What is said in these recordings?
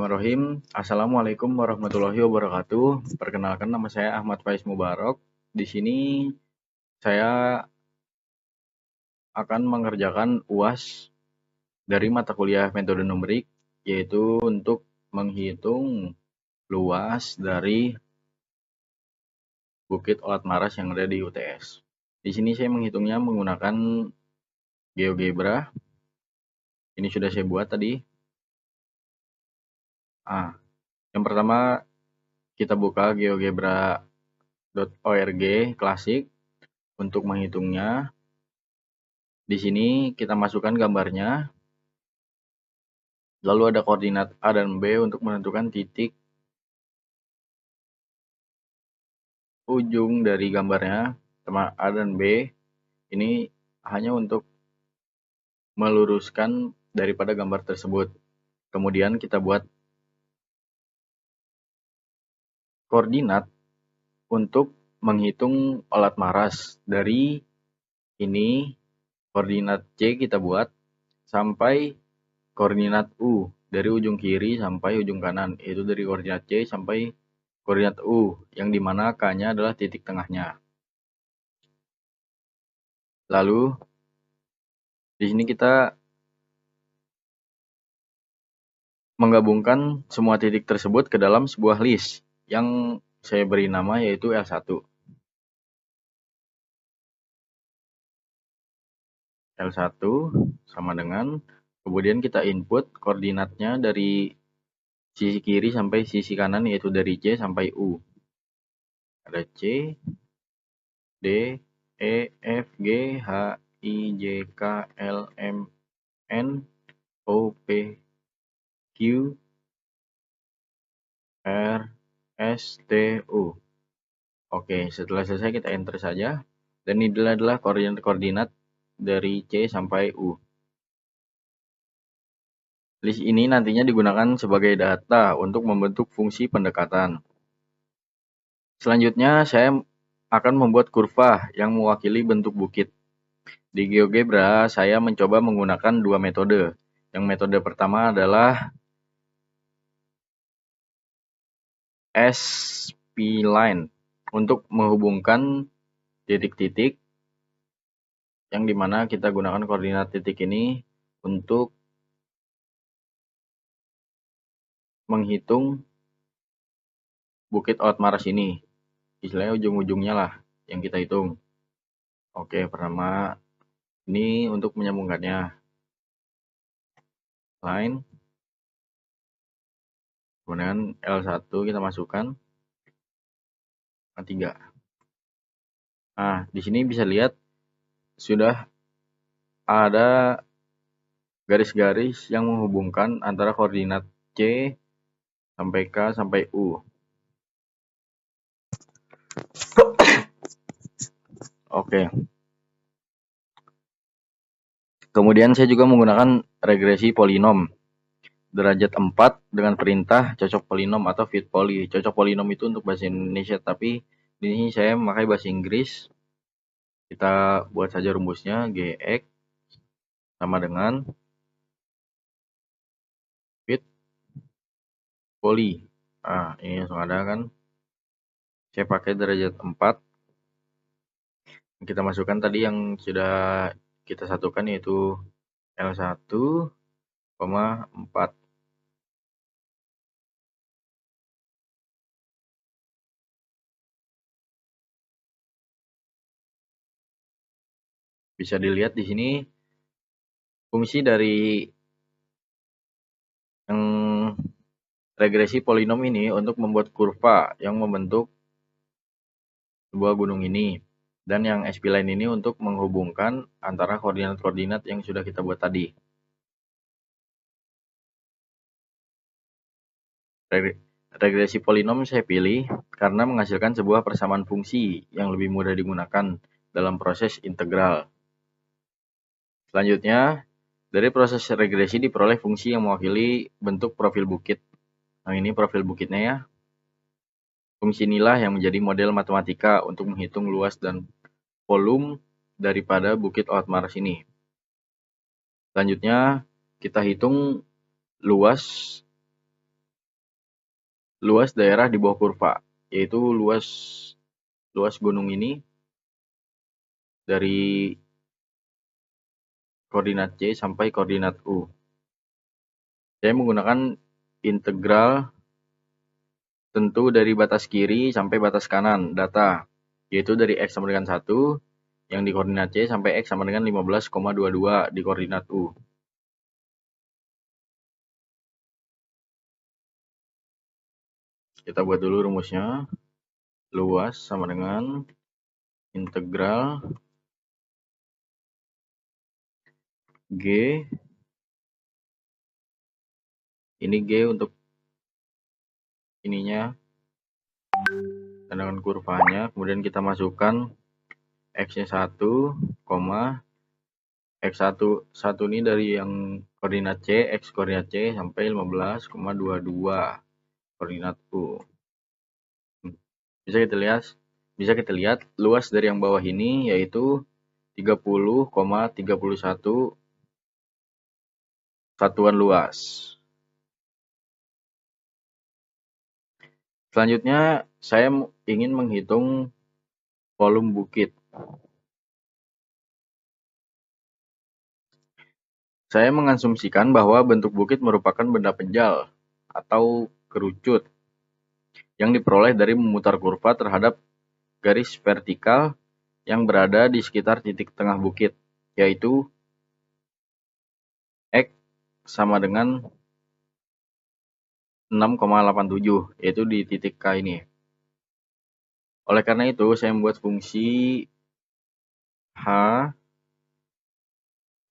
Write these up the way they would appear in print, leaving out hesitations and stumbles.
Bismillahirrahmanirrahim. Assalamualaikum warahmatullahi wabarakatuh. Perkenalkan, nama saya Ahmad Faiz Mubarok. Di sini saya akan mengerjakan UAS dari mata kuliah metode numerik, yaitu untuk menghitung luas dari Bukit Olat Maras yang ada di UTS. Di sini saya menghitungnya menggunakan GeoGebra. Ini sudah saya buat tadi. Yang pertama kita buka geogebra.org klasik untuk menghitungnya. Di sini kita masukkan gambarnya, lalu ada koordinat A dan B untuk menentukan titik ujung dari gambarnya. Sama A dan B ini hanya untuk meluruskan daripada gambar tersebut. Kemudian kita buat koordinat untuk menghitung Olat Maras. Dari ini koordinat C kita buat sampai koordinat U, dari ujung kiri sampai ujung kanan, yaitu dari koordinat C sampai koordinat U, yang dimana K-nya adalah titik tengahnya. Lalu di sini kita menggabungkan semua titik tersebut ke dalam sebuah list yang saya beri nama yaitu L1. L1 sama dengan, kemudian kita input koordinatnya dari sisi kiri sampai sisi kanan, yaitu dari C sampai U. Ada C, D, E, F, G, H, I, J, K, L, M, N, O, P, Q, R, S, T, U. Oke, setelah selesai kita enter saja. Dan ini adalah koordinat dari C sampai U. List ini nantinya digunakan sebagai data untuk membentuk fungsi pendekatan. Selanjutnya saya akan membuat kurva yang mewakili bentuk bukit. Di GeoGebra saya mencoba menggunakan dua metode. Yang metode pertama adalah spline untuk menghubungkan titik-titik, yang dimana kita gunakan koordinat titik ini untuk menghitung Bukit Olat Maras ini. Istilahnya ujung-ujungnya lah yang kita hitung. Oke, pertama ini untuk menyambungkannya. Line. Kemudian L1 kita masukkan. K3. Nah, di sini bisa lihat sudah ada garis-garis yang menghubungkan antara koordinat C sampai K sampai U. Oke. Kemudian saya juga menggunakan regresi polinom derajat 4 dengan perintah cocok polinom atau fit poly. Cocok polinom itu untuk bahasa Indonesia, tapi di sini saya memakai bahasa Inggris. Kita buat saja rumusnya, Gx sama dengan fit poly. Nah, ini langsung ada kan. Saya pakai derajat 4. Kita masukkan tadi yang sudah kita satukan, yaitu L1, 4. Bisa dilihat di sini fungsi dari yang regresi polinom ini untuk membuat kurva yang membentuk sebuah gunung ini. Dan yang spline ini untuk menghubungkan antara koordinat-koordinat yang sudah kita buat tadi. Regresi polinom saya pilih karena menghasilkan sebuah persamaan fungsi yang lebih mudah digunakan dalam proses integral. Selanjutnya, dari proses regresi diperoleh fungsi yang mewakili bentuk profil bukit. Nah, ini profil bukitnya ya. Fungsi inilah yang menjadi model matematika untuk menghitung luas dan volume daripada Bukit Olat Maras ini. Selanjutnya, kita hitung luas luas daerah di bawah kurva, yaitu luas gunung ini dari koordinat C sampai koordinat U. Saya menggunakan integral tentu dari batas kiri sampai batas kanan data, yaitu dari X sama dengan 1 yang di koordinat C sampai X sama dengan 15,22 di koordinat U. Kita buat dulu rumusnya. Luas sama dengan integral G, ini G untuk ininya, dengan kurvanya, kemudian kita masukkan X-nya 1, X1 ini dari yang koordinat C, X koordinat C sampai 15,22 koordinat U. Bisa kita lihat luas dari yang bawah ini yaitu 30,31 satuan luas. Selanjutnya saya ingin menghitung volume bukit. Saya mengasumsikan bahwa bentuk bukit merupakan benda penjal atau kerucut yang diperoleh dari memutar kurva terhadap garis vertikal yang berada di sekitar titik tengah bukit, yaitu X sama dengan 6,87, yaitu di titik K ini. Oleh karena itu, saya membuat fungsi H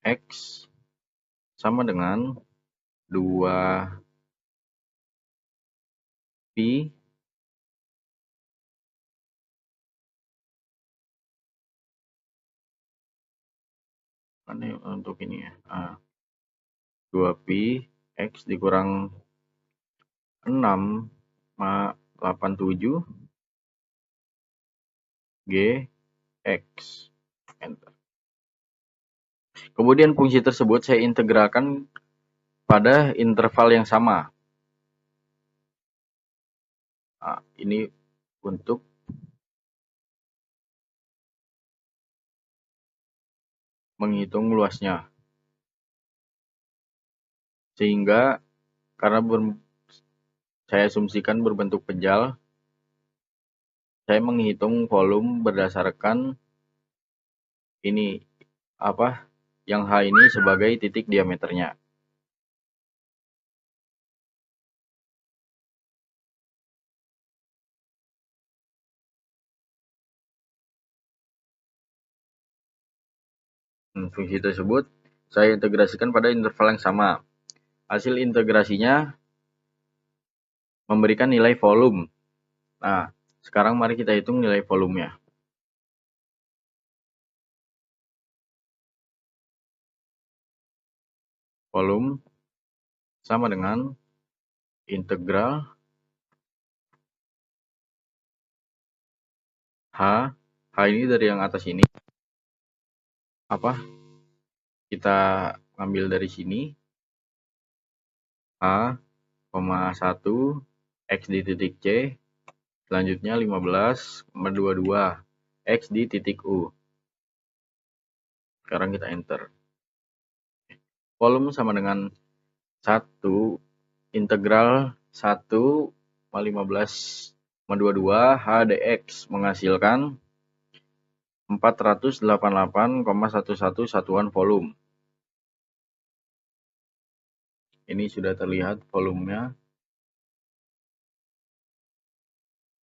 X sama dengan 2pi untuk ini ya. 2pi X dikurang 6,87 G X. Enter. Kemudian fungsi tersebut saya integralkan pada interval yang sama. Ini untuk menghitung luasnya. Sehingga karena saya asumsikan berbentuk penjal, saya menghitung volume berdasarkan ini yang H ini sebagai titik diameternya. Fungsi tersebut saya integrasikan pada interval yang sama. Hasil integrasinya memberikan nilai volume. Nah, sekarang mari kita hitung nilai volumenya. Volume sama dengan integral H. H ini dari yang atas ini. Kita ambil dari sini. H, 1, X di titik C. Selanjutnya 15,22 X di titik U. Sekarang kita enter. Volume sama dengan 1 integral 1 15,22 H dx menghasilkan 488,11 satuan volume. Ini sudah terlihat volumenya.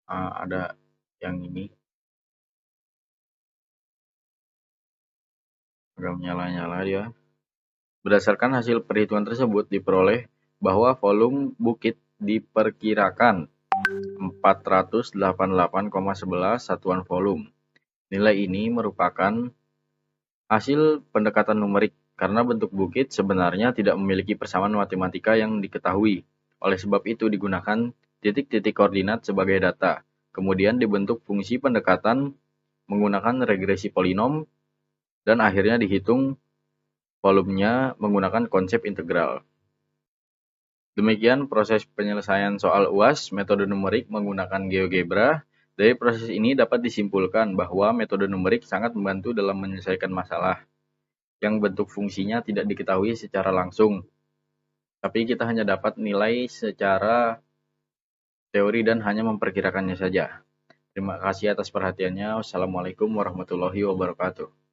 Ada yang ini agak menyala-nyala dia. Berdasarkan hasil perhitungan tersebut diperoleh bahwa volume bukit diperkirakan 488,11 satuan volume. Nilai ini merupakan hasil pendekatan numerik karena bentuk bukit sebenarnya tidak memiliki persamaan matematika yang diketahui. Oleh sebab itu digunakan titik-titik koordinat sebagai data. Kemudian dibentuk fungsi pendekatan menggunakan regresi polinom dan akhirnya dihitung volumenya menggunakan konsep integral. Demikian proses penyelesaian soal UAS metode numerik menggunakan GeoGebra. Dari proses ini dapat disimpulkan bahwa metode numerik sangat membantu dalam menyelesaikan masalah yang bentuk fungsinya tidak diketahui secara langsung, tapi kita hanya dapat nilai secara teori dan hanya memperkirakannya saja. Terima kasih atas perhatiannya. Wassalamualaikum warahmatullahi wabarakatuh.